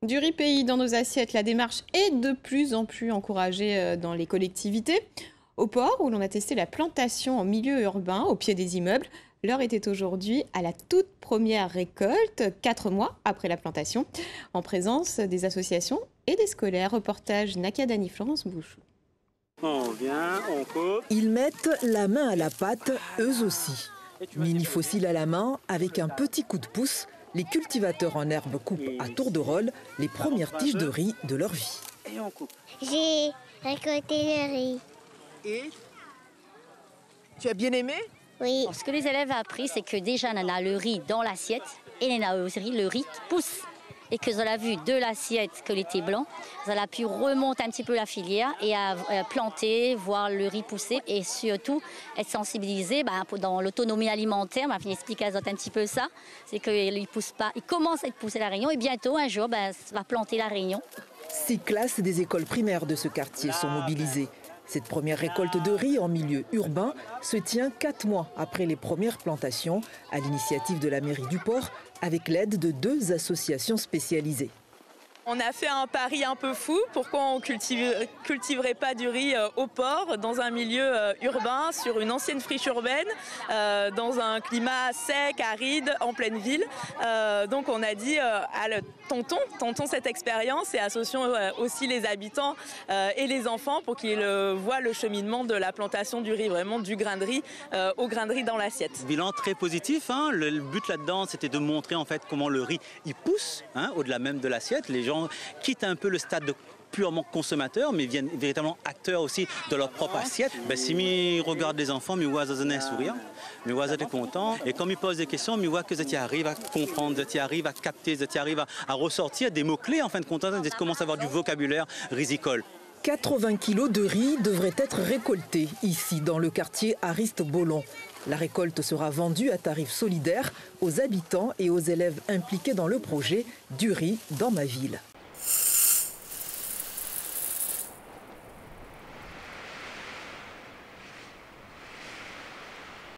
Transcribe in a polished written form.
Du riz pays dans nos assiettes, la démarche est de plus en plus encouragée dans les collectivités. Au port, où l'on a testé la plantation en milieu urbain, au pied des immeubles, l'heure était aujourd'hui à la toute première récolte, 4 mois après la plantation, en présence des associations et des scolaires. Reportage Nakia Dani, Florence Bouchou. On vient, on coupe. Ils mettent la main à la pâte, eux aussi. Mini fossile à la main, avec un petit coup de pouce, les cultivateurs en herbe coupent à tour de rôle les premières tiges de riz de leur vie. Et on coupe. J'ai récolté le riz. Et tu as bien aimé? Oui. Ce que les élèves ont appris, c'est que déjà, on a le riz dans l'assiette et on a aussi le riz qui pousse. Et que on a vu de l'assiette que l'été blanc, on a pu remonter un petit peu la filière et à planter, voir le riz pousser et surtout être sensibilisé dans l'autonomie alimentaire. On va expliquer à un petit peu ça. C'est qu'il pousse pas, il commence à pousser la Réunion et bientôt un jour, ça va planter la Réunion. 6 classes des écoles primaires de ce quartier sont mobilisées. Cette première récolte de riz en milieu urbain se tient 4 mois après les premières plantations, à l'initiative de la mairie du port, avec l'aide de 2 associations spécialisées. On a fait un pari un peu fou. Pourquoi on cultiverait pas du riz au port, dans un milieu urbain, sur une ancienne friche urbaine, dans un climat sec, aride, en pleine ville. Donc on a dit, tentons cette expérience et associons aussi les habitants et les enfants pour qu'ils voient le cheminement de la plantation du riz, vraiment du grain de riz au grain de riz dans l'assiette. Bilan très positif. Le but là-dedans, c'était de montrer en fait comment le riz il pousse, au-delà même de l'assiette. Les gens quittent un peu le stade de purement consommateurs, mais viennent véritablement acteurs aussi de leur propre assiette. Si ils regardent les enfants, ils voient un sourire, ils voient qu'ils sont contents. Et quand ils posent des questions, ils voient que ils arrivent à comprendre, ils arrivent à capter, ils arrivent à ressortir des mots-clés en fin de compte, ils commencent à avoir du vocabulaire risicole. 80 kilos de riz devraient être récoltés ici, dans le quartier Ariste-Bollon. La récolte sera vendue à tarif solidaire aux habitants et aux élèves impliqués dans le projet Du riz dans ma ville.